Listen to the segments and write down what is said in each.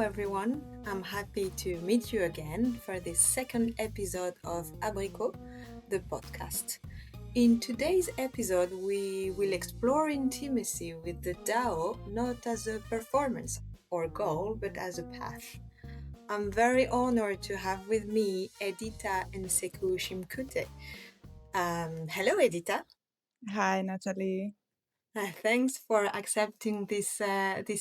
everyone. I'm happy to meet you again for this second episode of Abricot, the podcast. In today's episode, we will explore intimacy with the Tao not as a performance or goal, but as a path. I'm very honored to have with me Edita Esenku Shimkutė. Hello, Edita. Hi, Natalie. Thanks for accepting this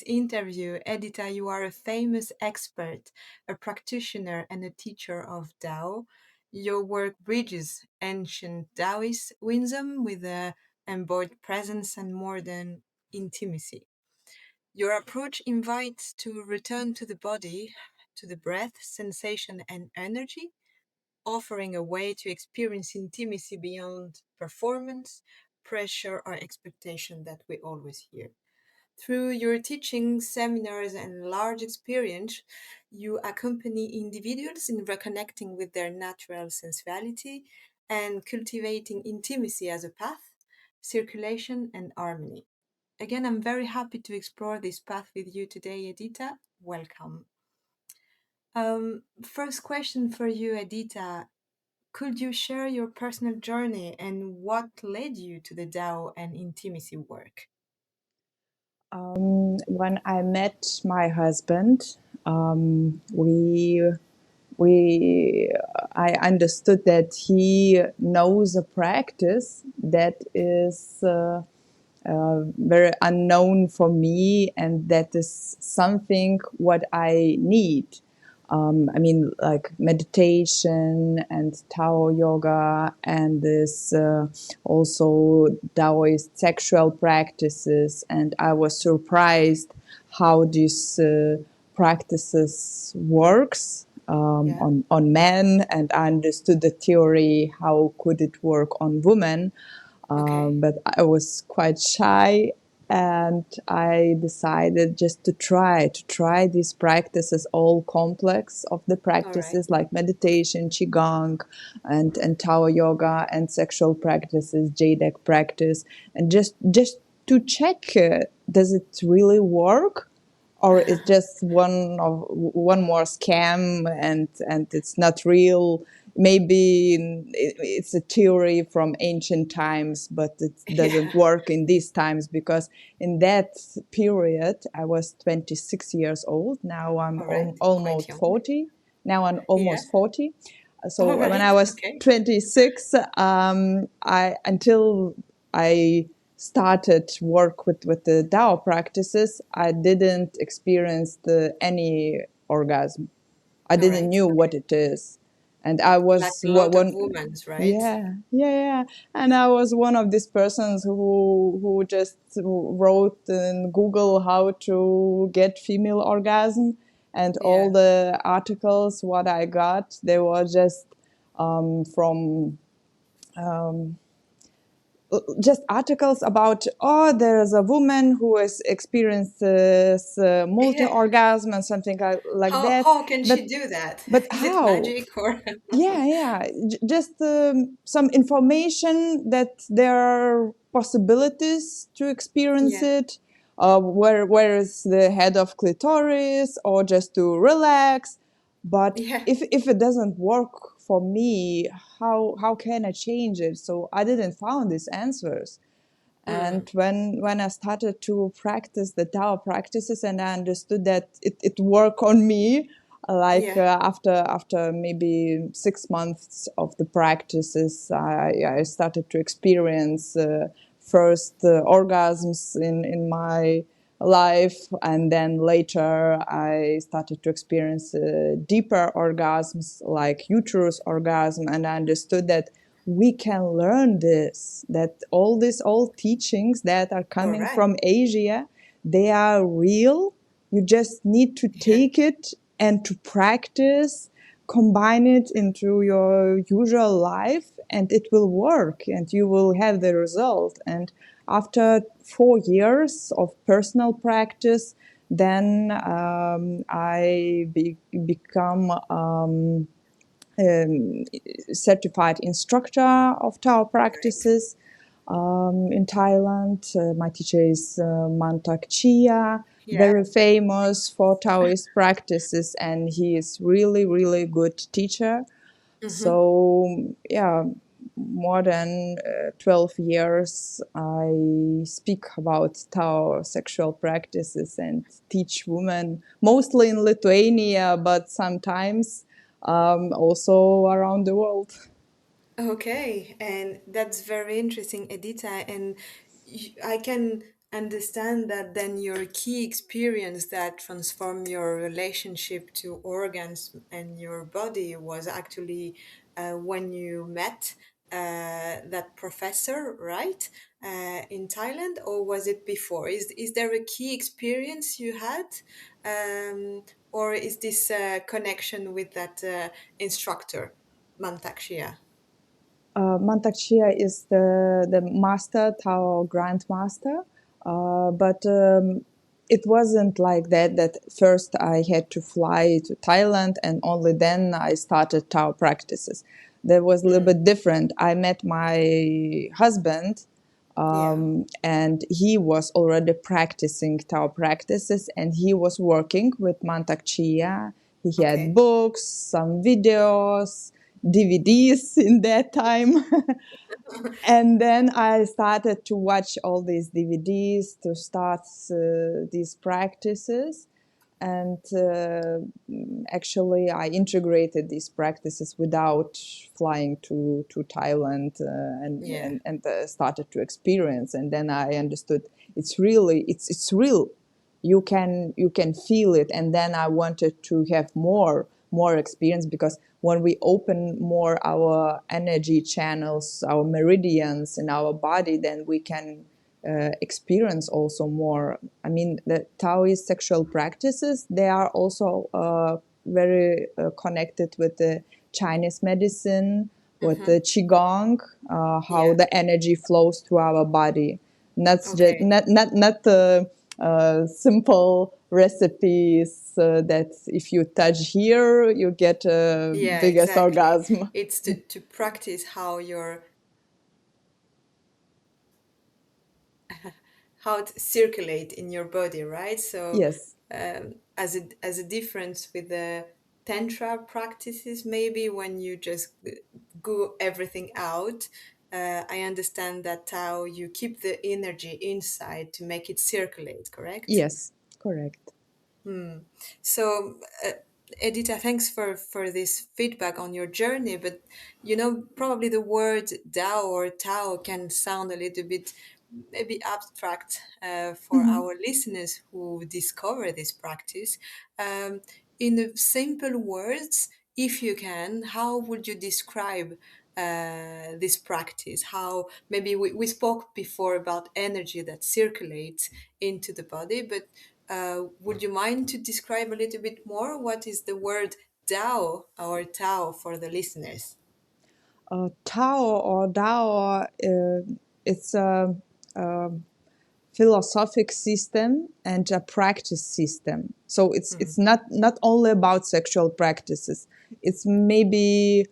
interview. Edita, you are a famous expert, a practitioner, and a teacher of Tao. Your work bridges ancient Taoist wisdom with a embodied presence and modern intimacy. Your approach invites to return to the body, to the breath, sensation, and energy, offering a way to experience intimacy beyond performance, pressure, or expectation that we always hear. Through your teaching, seminars, and large experience, you accompany individuals in reconnecting with their natural sensuality and cultivating intimacy as a path, circulation, and harmony. Again, I'm very happy to explore this path with you today, Edita. Welcome. First question for you, Edita. Could you share your personal journey and what led you to the Tao and intimacy work? When I met my husband, I understood that he knows a practice that is very unknown for me, and that is something what I need. Like meditation and Tao yoga, and this also Taoist sexual practices. And I was surprised how these practices works on men, and I understood the theory, how could it work on women. But I was quite shy, and I decided just to try these practices, all complex of the practices like meditation, qigong, and Tao yoga, and sexual practices, JDEC practice, and just to check, does it really work, or it's just one more scam, and it's not real. Maybe it's a theory from ancient times, but it doesn't work in these times, because in that period I was 26 years old. Now I'm almost 40. Now I'm almost 40. So when I was 26, until I started work with the Tao practices, I didn't experience any orgasm. I didn't knew what it is. And I was like a lot of women, right? Yeah. And I was one of these persons who just wrote in Google how to get female orgasm, and all the articles what I got, they were just from just articles about, there's a woman who has experienced this multi-orgasm and something like that. How can she do that? But Is how? it magic or? Just some information that there are possibilities to experience it. Where is the head of clitoris, or just to relax. But if it doesn't work for me, how can I change it? So I didn't find these answers. And when I started to practice the Tao practices, and I understood that it worked on me, after maybe 6 months of the practices, I started to experience first orgasms in my life, and then later I started to experience deeper orgasms, like uterus orgasm. And I understood that we can learn this, that all these old teachings that are coming from Asia, they are real. You just need to take it and to practice, combine it into your usual life, and it will work, and you will have the result. And after 4 years of personal practice, then I become certified instructor of Tao practices. in Thailand. My teacher is Mantak Chia, Yeah. very famous for Taoist practices, and he is really, really good teacher. Mm-hmm. So yeah, more than 12 years I speak about Tao sexual practices and teach women, mostly in Lithuania, but sometimes also around the world. Okay, and that's very interesting, Edita. And I can understand that then your key experience that transformed your relationship to organs and your body was actually when you met that professor, right, in Thailand, or was it before? Is there a key experience you had, or is this connection with that instructor, Mantakshia? Mantak Chia is the master, Tao grandmaster, but it wasn't like that. That first I had to fly to Thailand, and only then I started Tao practices. That was a little Mm, bit different. I met my husband, yeah. and he was already practicing Tao practices, and he was working with Mantak Chia. He had Okay. books, some videos, DVDs in that time. And then I started to watch all these DVDs to start these practices. And actually, I integrated these practices without flying to Thailand Yeah. and started to experience. And then I understood it's really it's real. You can feel it. And then I wanted to have more experience, because when we open more our energy channels, our meridians in our body, then we can experience also more. I mean, the Taoist sexual practices, they are also very connected with the Chinese medicine, with Mm-hmm. the Qigong, how Yeah. the energy flows through our body. Not just Okay. not simple recipes that if you touch here, you get a Yeah, biggest exactly. orgasm. It's to practice how to circulate in your body, right? So, Yes, as a difference with the tantra practices, maybe when you just go everything out, I understand that how you keep the energy inside to make it circulate, correct? yes, correct. So, Edita, thanks for this feedback on your journey. But probably the word Dao or Tao can sound a little bit maybe abstract for our listeners who discover this practice. Um, in simple words, if you can, how would you describe this practice? How maybe we spoke before about energy that circulates into the body, but would you mind to describe a little bit more what is the word Dao or Tao for the listeners? Tao or Dao, it's a philosophic system and a practice system. So it's not only about sexual practices. It's maybe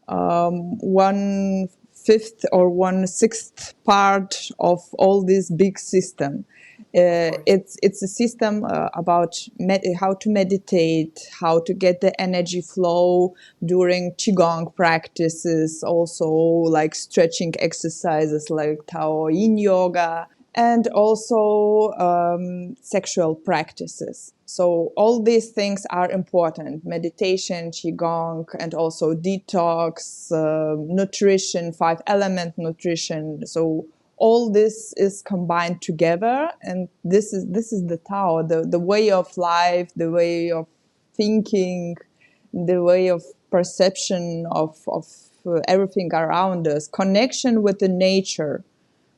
1/5 or 1/6 part of all this big system. Of course. It's a system about how to meditate, how to get the energy flow during qigong practices, also like stretching exercises like Tao Yin yoga, and also sexual practices. So all these things are important: meditation, qigong, and also detox, nutrition, 5 element nutrition. So all this is combined together, and this is the Tao, the way of life, the way of thinking, the way of perception of everything around us, connection with the nature,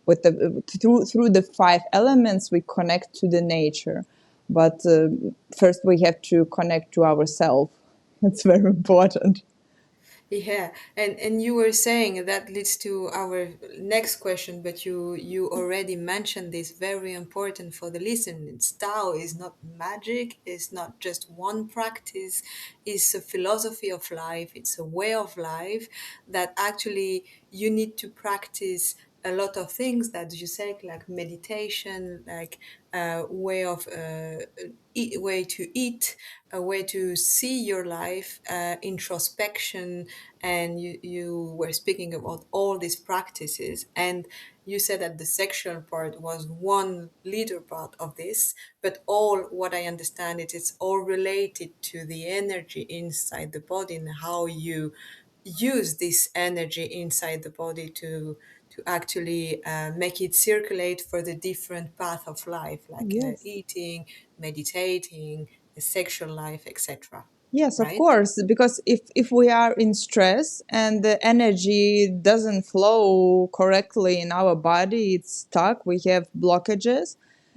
with the through the 5 elements we connect to the nature. But first we have to connect to ourselves. It's very important. Yeah, and you were saying that leads to our next question, but you already mentioned this, very important for the listeners. Tao is not magic, it's not just one practice, it's a philosophy of life, it's a way of life that actually you need to practice a lot of things that you said, like meditation, like way of way to eat, a way to see your life, introspection, and you were speaking about all these practices, and you said that the sexual part was one little part of this, but all what I understand it is all related to the energy inside the body and how you use this energy inside the body to actually make it circulate for the different path of life, like Yes. eating, meditating, the sexual life, etc. Yes, of Right? course, because if we are in stress and the energy doesn't flow correctly in our body, it's stuck, we have blockages,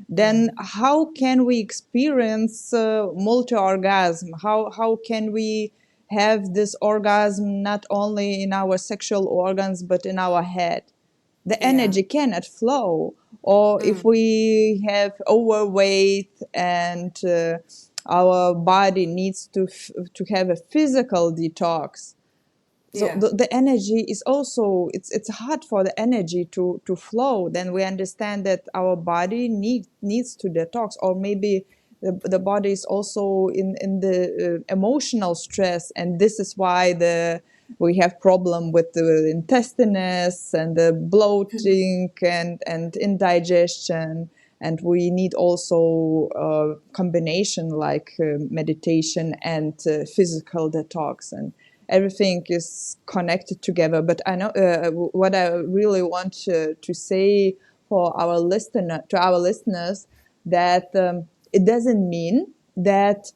then Mm. how can we experience multi-orgasm? How can we have this orgasm not only in our sexual organs but in our head? The Yeah. energy cannot flow. Or if Mm. we have overweight and our body needs to have a physical detox, so Yeah. the energy is also, it's hard for the energy to flow. Then we understand that our body needs to detox, or maybe the body is also in the emotional stress, and this is why the we have problem with the intestines and the bloating and indigestion. And we need also a combination like meditation and physical detox, and everything is connected together. But I know what I really want to say for our listener to our listeners, that it doesn't mean that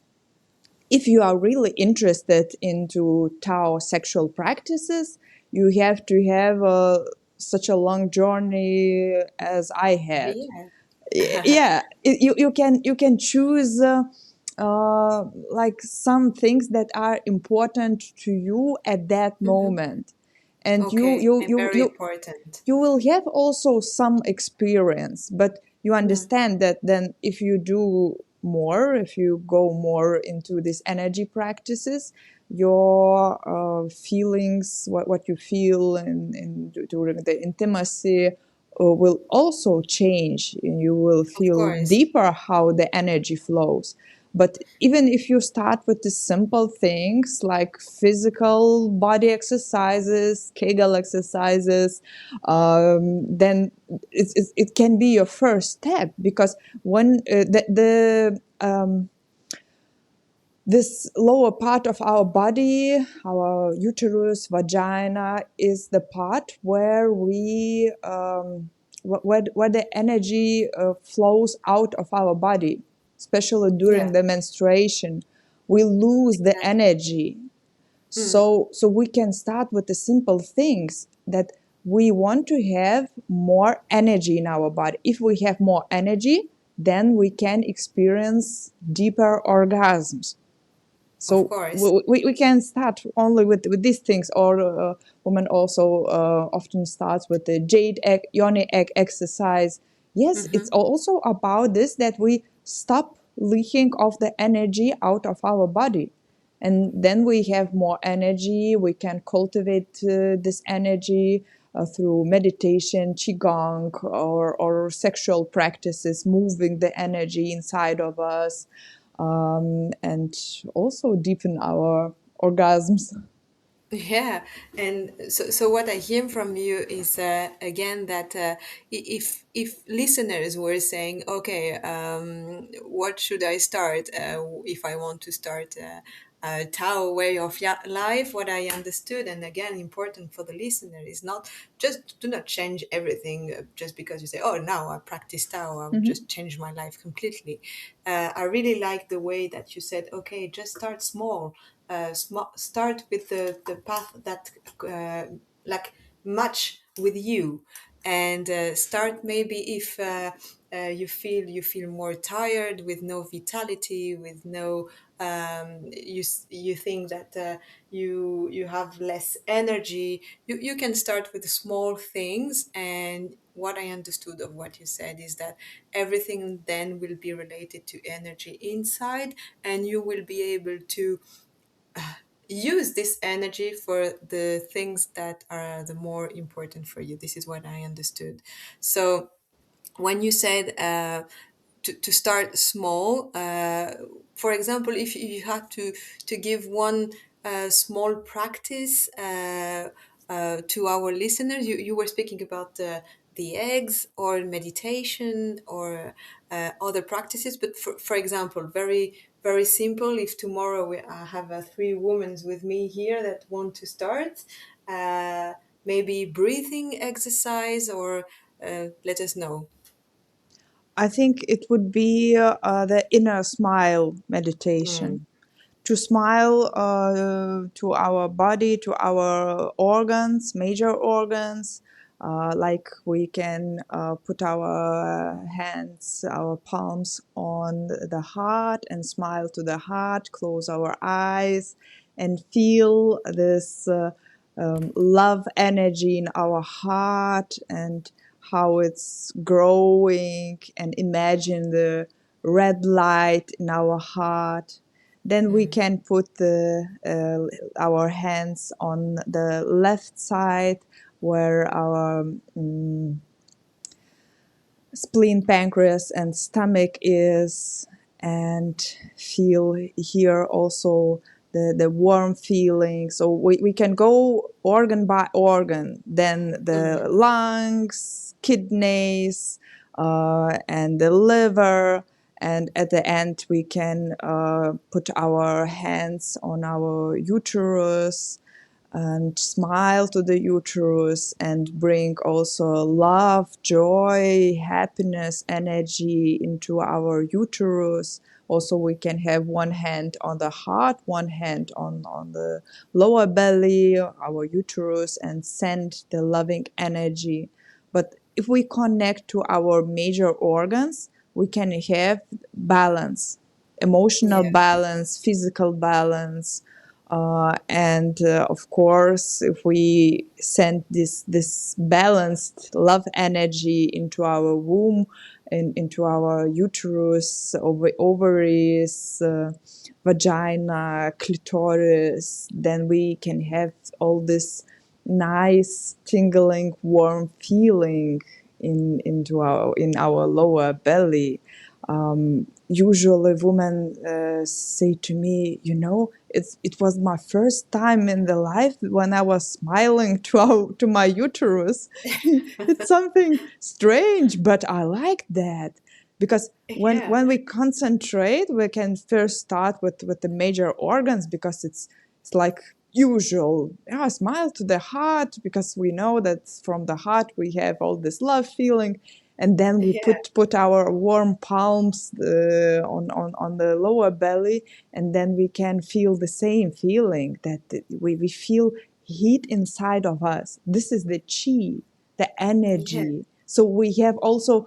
if you are really interested into Tao sexual practices, you have to have such a long journey as I had. Yeah. Yeah, you can choose like some things that are important to you at that Hmm. moment, and Okay, and very important. you will have also some experience, but you Mm. understand that then if you do more, if you go more into these energy practices, your feelings, what you feel during the intimacy will also change, and you will Of feel course. deeper how the energy flows. But even if you start with the simple things like physical body exercises, Kegel exercises, then it can be your first step, because when this lower part of our body, our uterus, vagina, is the part where we where the energy flows out of our body, especially during Yeah, the menstruation. We lose the exactly. energy. Mm. So we can start with the simple things that we want to have more energy in our body. If we have more energy, then we can experience deeper orgasms. Of So course. we can start only with these things, or women also often starts with the jade egg, yoni egg exercise. Yes, it's Hmm. also about this, that we stop leaking of the energy out of our body. And then we have more energy. We can cultivate this energy through meditation, qigong, or sexual practices, moving the energy inside of us, and also deepen our orgasms. Yeah, and so what I hear from you is again that if listeners were saying, okay, what should I start if I want to start a Tao way of life? What I understood, and again, important for the listener is not just do not change everything just because you say, oh, now I practice Tao, I'll Mhm. just change my life completely. I really like the way that you said, okay, just start small, start with the path that like match with you, and start maybe if you feel more tired, with no vitality, with no you think that you have less energy, you can start with small things. And what I understood of what you said is that everything then will be related to energy inside, and you will be able to use this energy for the things that are the more important for you. This is what I understood. So when you said to start small, for example, if you had to give one small practice to our listeners, you were speaking about the eggs or meditation or other practices, but for example, very simple, if tomorrow I have three women with me here that want to start, uh, maybe breathing exercise, or let us know. I think it would be the inner smile meditation. Mm. To smile to our body, to our organs, major organs. Like we can put our hands, our palms on the heart and smile to the heart, close our eyes and feel this love energy in our heart and how it's growing, and imagine the red light in our heart. Then we Mm. can put our hands on the left side where our spleen, pancreas, and stomach is, and feel here also the warm feeling. So we can go organ by organ, then the Mhm. lungs, kidneys, and the liver. And at the end, we can put our hands on our uterus and smile to the uterus and bring also love, joy, happiness, energy into our uterus. Also, we can have one hand on the heart, one hand on the lower belly, our uterus, and send the loving energy. But if we connect to our major organs, we can have balance, emotional Yeah. balance, physical balance, and of course, if we send this balanced love energy into our womb, into our uterus, ovaries, vagina, clitoris, then we can have all this nice, tingling, warm feeling in our lower belly. Usually women say to me, it was my first time in the life when I was smiling to my uterus. It's something strange, but I like that because Yeah. when we concentrate, we can first start with the major organs because it's like usual. Yeah, smile to the heart because we know that from the heart we have all this love feeling, and then we Yeah. put our warm palms on the lower belly, and then we can feel the same feeling that we feel heat inside of us. This is the chi, the Yeah. energy. So we have also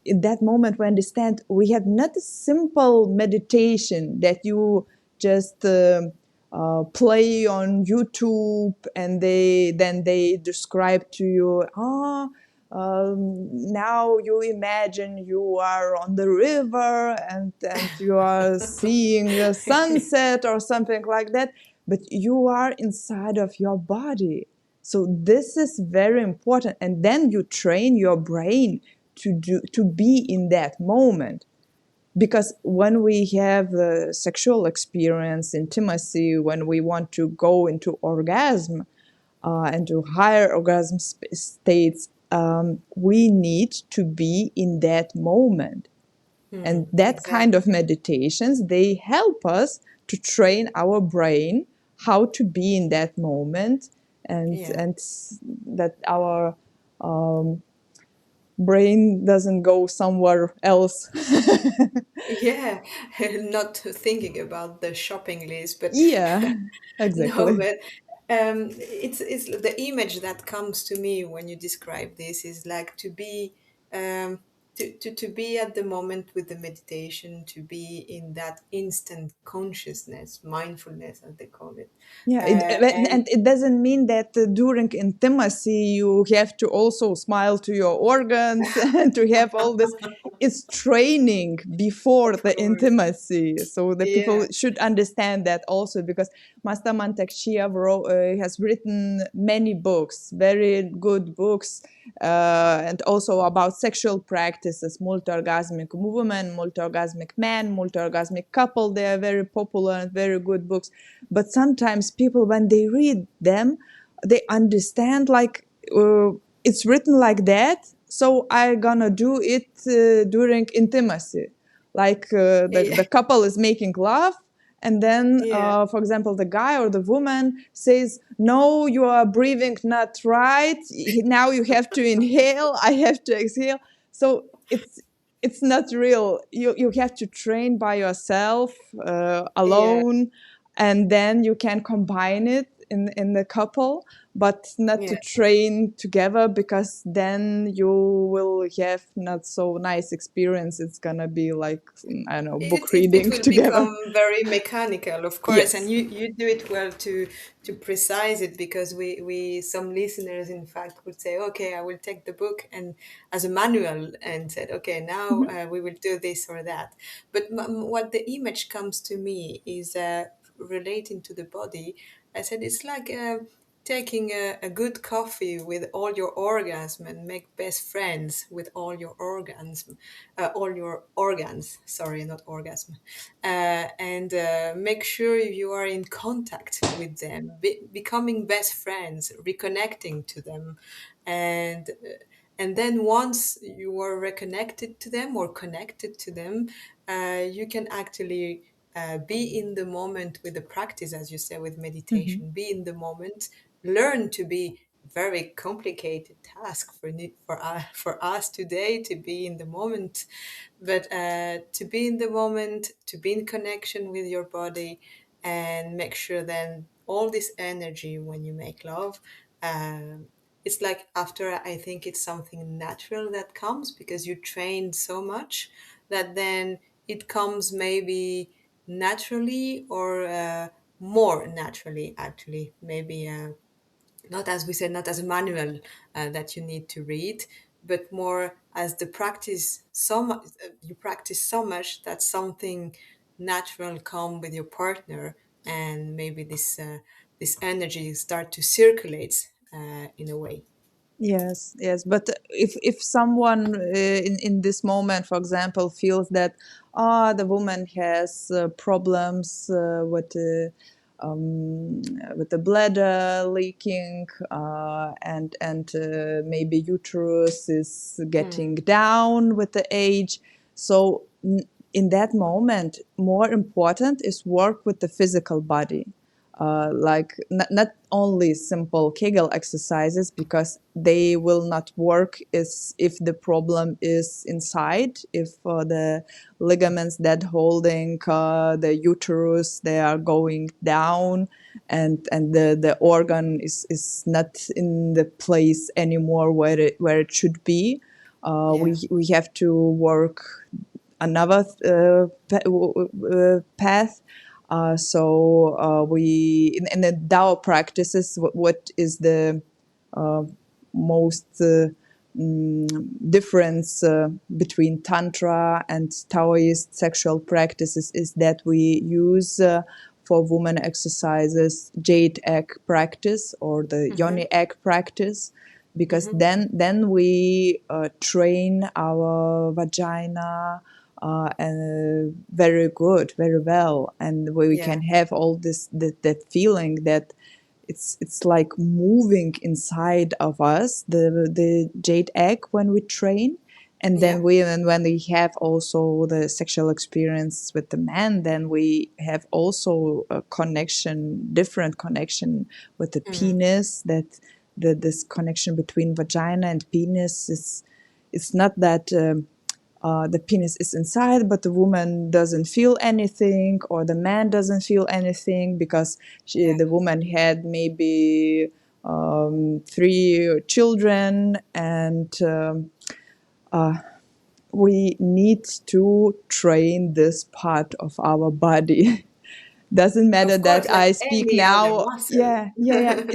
in that moment we understand we have not a simple meditation that you just play on YouTube and they describe to you, now you imagine you are on the river and you are seeing a sunset or something like that, but you are inside of your body. So this is very important, and then you train your brain to be in that moment. Because when we have the sexual experience, intimacy, when we want to go into orgasm and to higher orgasm states, we need to be in that moment. And Mm, that kind of exactly. meditations, they help us to train our brain how to be in that moment, Yeah. and that our brain doesn't go somewhere else. Yeah. Not thinking about the shopping list, but Yeah, no, exactly. but it's the image that comes to me when you describe this is like to be. to be at the moment with the meditation, to be in that instant consciousness, mindfulness, as they call it. Yeah, And and it doesn't mean that during intimacy you have to also smile to your organs and to have all this. It's training before of the course, intimacy, so the people yeah, should understand that also, because Master Mantak Chia has written many books, very good books, and also about sexual practices, multi-orgasmic woman, multi-orgasmic man, multi-orgasmic couple. They are very popular and very good books. But sometimes people, when they read them, they understand like it's written like that, so I gonna do it during intimacy, like yeah, the couple is making love, and then yeah, for example the guy or the woman says, no, you are breathing not right, now you have to inhale, I have to exhale. So it's not real. You have to train by yourself, yeah. alone, and then you can combine it in the couple, but not to Yeah, train together, because then you will have not so nice experience. It's gonna be like, I don't know, book it reading will together. become very mechanical, of course, and Yes. you do it well to precise it, because we some listeners in fact would say, okay, I will take the book and as a manual and said, okay, now Mhm. we will do this or that. But what the image comes to me is relating to the body. I said it's like taking a good coffee with all your orgasm and make best friends with all your organs, sorry, not orgasm, and make sure you are in contact with them, becoming best friends, reconnecting to them, and then once you are reconnected to them or connected to them, you can actually be in the moment with the practice, as you say, with Mhm. meditation. Be in the moment, learn to be very complicated task for us today to be in the moment, but to be in the moment, to be in connection with your body, and make sure then all this energy when you make love. It's like after, I think it's something natural that comes because you trained so much that then it comes maybe naturally, or more naturally, actually, maybe not, as we said, not as a manual that you need to read, but more as the practice. You practice so much that something natural come with your partner, and maybe this energy start to circulate in a way. Yes, yes. But if someone in this moment, for example, feels that the woman has problems with the bladder leaking, and maybe uterus is getting Mm. down with the age, so in that moment, more important is work with the physical body, like not only simple Kegel exercises, because they will not work is if the problem is inside, if the ligaments that holding the uterus, they are going down, and the organ is not in the place anymore where it should be. Yeah. We have to work another path. We in the Dao practices, what is the most difference between Tantra and Taoist sexual practices is that we use for women exercises jade egg practice or the Mm-hmm. yoni egg practice, because Mm-hmm. then we train our vagina and very good, very well, and we Yeah. can have all this that feeling that it's like moving inside of us, the jade egg when we train. And then Yeah. when we have also the sexual experience with the man, then we have also a connection, different connection with the Mm. penis, that this connection between vagina and penis is, it's not that the penis is inside, but the woman doesn't feel anything, or the man doesn't feel anything, because Yeah. the woman had maybe 3 children, and we need to train this part of our body. Doesn't matter Of course, that like I speak any other now. muscle. Yeah.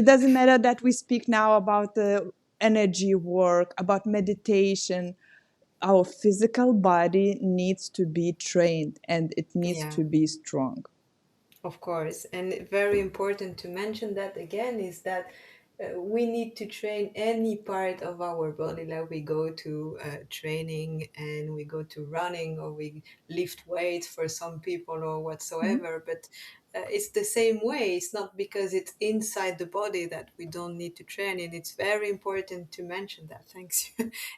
It doesn't matter that we speak now about the energy work, about meditation. Our physical body needs to be trained and it needs Yeah. to be strong. Of course, and very important to mention that again is that we need to train any part of our body, like we go to training and we go to running or we lift weights for some people or Mhm. whatsoever. But it's the same way. It's not because it's inside the body that we don't need to train it. It's very important to mention that. Thanks,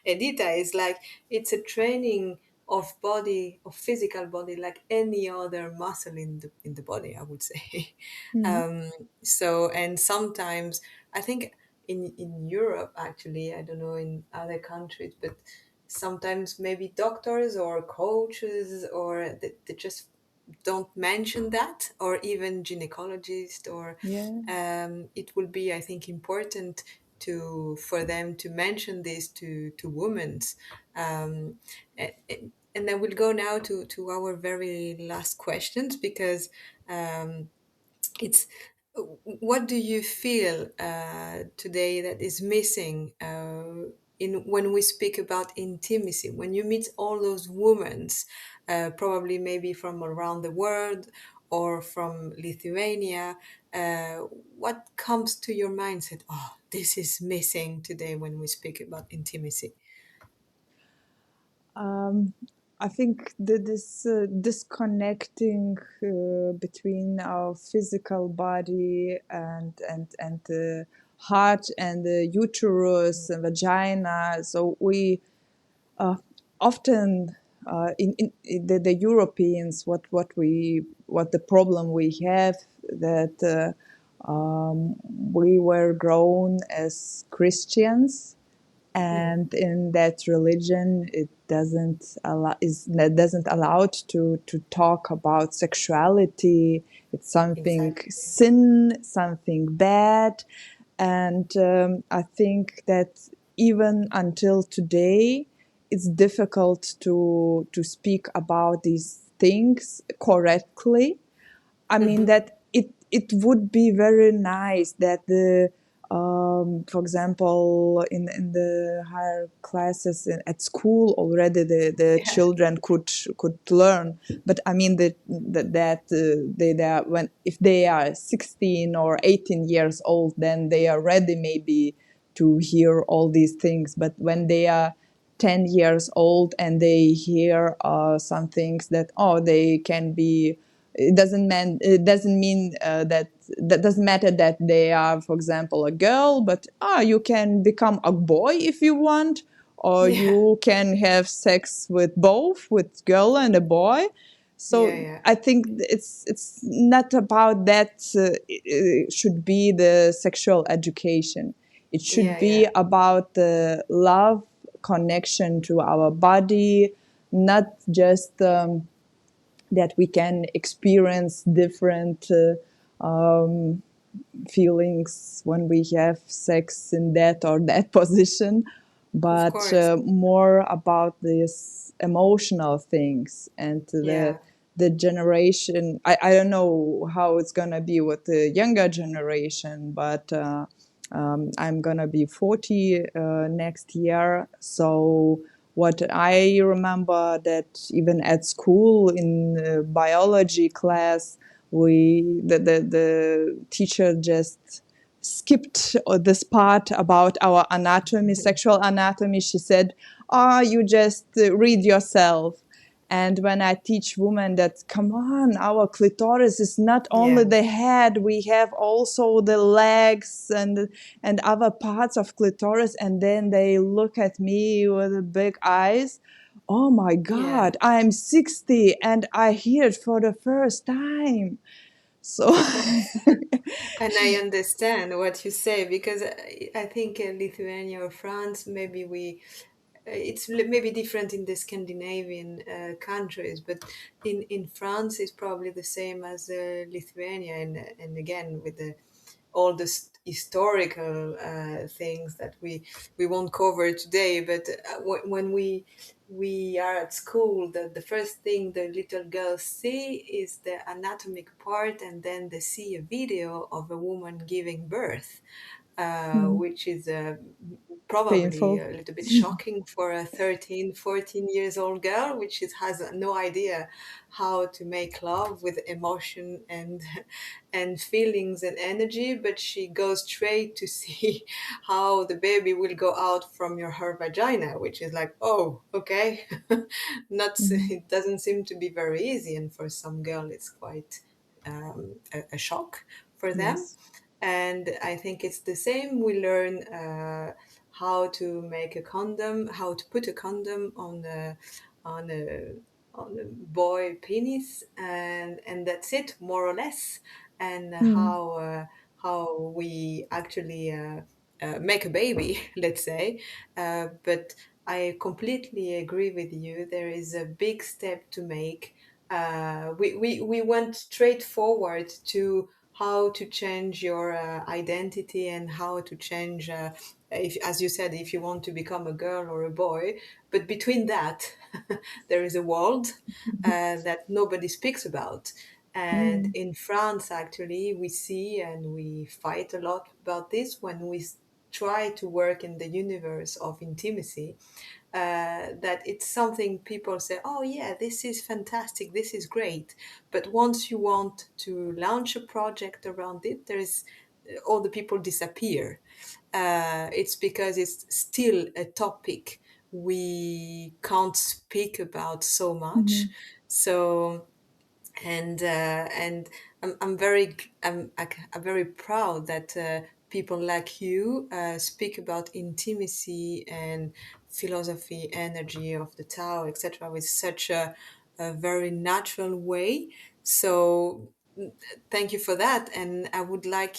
Edita. It's like it's a training of body, of physical body, like any other muscle in the body, I would say. Mhm. um, so, and sometimes I think in Europe, actually, I don't know in other countries, but sometimes maybe doctors or coaches or they just don't mention that, or even gynecologist, or Yeah. it will be, I think, important to for them to mention this to women. um, and I will go now to our very last questions, because um, it's what do you feel today that is missing in when we speak about intimacy, when you meet all those women, probably maybe from around the world or from Lithuania, uh, what comes to your mindset? Oh, this is missing today when we speak about intimacy. Um, I think that this disconnecting between our physical body and the heart and the uterus and vagina. So we uh, often in the Europeans, what the problem we have that we were grown as Christians, Mm, and in that religion it doesn't allow to talk about sexuality. It's something exactly. sin, something bad. And I think that even until today it's difficult to speak about these things correctly. I mean Hmm. that it would be very nice that the for example in the higher classes at school already the Yeah, children could learn. But I mean that they are, when if they are 16 or 18 years old, then they are ready maybe to hear all these things. But when they are 10 years old and they hear some things that, oh, they can be, it doesn't mean that doesn't matter that they are, for example, a girl, but you can become a boy if you want, or yeah, you can have sex with both, with girl and a boy. yeah, So yeah, I think it's not about that. It should be the sexual education. It should yeah, be yeah. about the love connection to our body, not just that we can experience different feelings when we have sex in that or that position, Of but course. more about these emotional things and Yeah. the generation. I don't know how it's gonna be with the younger generation, but I'm gonna be 40 next year. So what I remember that even at school in biology class, the teacher just skipped this part about our anatomy, sexual anatomy. She said, "Oh, you just read yourself." And when I teach women that, come on, our clitoris is not only Yeah. the head, we have also the legs and other parts of clitoris. And then they look at me with the big eyes. Oh my Yeah. God, I'm 60 and I hear it for the first time. So, Of course. And I understand what you say, because I think Lithuania or France, maybe it's maybe different in the Scandinavian countries, but in France it's probably the same as Lithuania, and again with the all the historical things that we won't cover today. But when we are at school, the first thing the little girls see is the anatomic part, and then they see a video of a woman giving birth, Mm. which is probably Painful. a little bit shocking for a 13, 14 years old girl, which has no idea how to make love with emotion and and feelings and energy, but she goes straight to see how the baby will go out from her vagina, which is like, oh, okay. Not Mhm. it doesn't seem to be very easy, and for some girl it's quite a shock for them. Yes. And I think it's the same. We learn how to make a condom, how to put a condom on a on a boy penis, and that's it, more or less. And Mm. how we actually make a baby, let's say. But I completely agree with you. There is a big step to make. We went straight forward to how to change your identity and how to change, if, as you said, if you want to become a girl or a boy. But between that, there is a world that nobody speaks about. And Mm. in France, actually, we see and we fight a lot about this when we try to work in the universe of intimacy, that it's something people say, oh, yeah, this is fantastic, this is great. But once you want to launch a project around it, there is all the people disappear. It's because it's still a topic we can't speak about so much. Mhm. So and I'm very proud that people like you speak about intimacy and philosophy, energy of the Tao, etc., with such a very natural way. So thank you for that, and I would like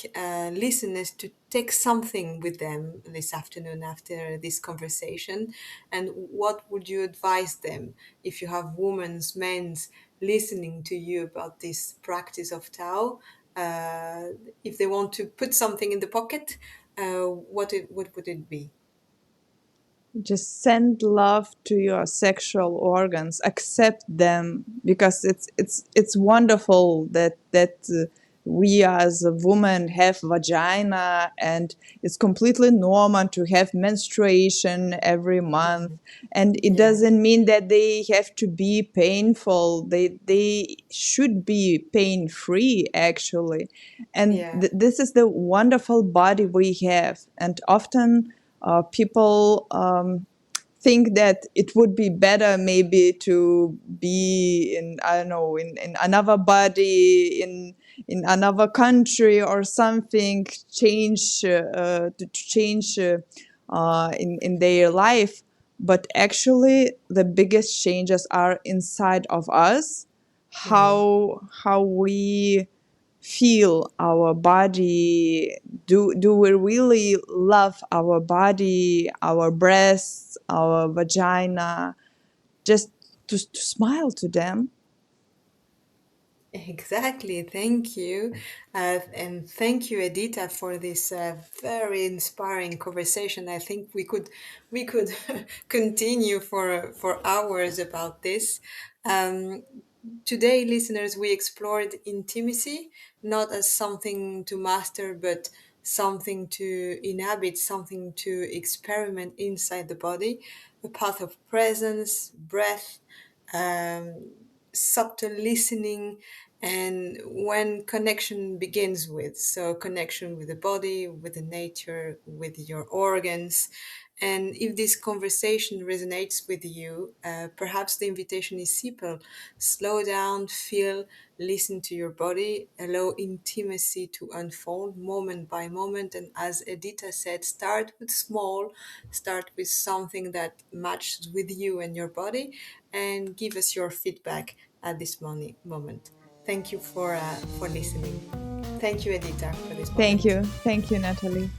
listeners to take something with them this afternoon after this conversation. And what would you advise them if you have women's, men's listening to you about this practice of Tao? Uh, if they want to put something in the pocket, what would it be? Just send love to your sexual organs, accept them, because it's wonderful that we as a woman have vagina, and it's completely normal to have menstruation every month, Mhm. and it Yeah, doesn't mean that they have to be painful. They should be pain free, actually. And yeah, this is the wonderful body we have. And often people think that it would be better maybe to be in, I don't know, in another body, in another country or something, change to change in their life. But actually the biggest changes are inside of us, mm, how we feel our body. Do we really love our body, our breasts, our vagina, just to smile to them? exactly. Thank you, and thank you, Edita, for this very inspiring conversation. I think we could continue for hours about this. Um, Today, listeners, we explored intimacy not as something to master, but something to inhabit, something to experiment inside the body, a path of presence, breath, um, subtle listening, and when connection begins with, so connection with the body, with the nature, with your organs. And if this conversation resonates with you, perhaps the invitation is simple: slow down, feel, listen to your body, allow intimacy to unfold moment by moment. And as Edita said, start with small, start with something that matches with you and your body, and give us your feedback at this moment. Thank you for listening. Thank you, Edita, for this moment. Thank you, Natalie.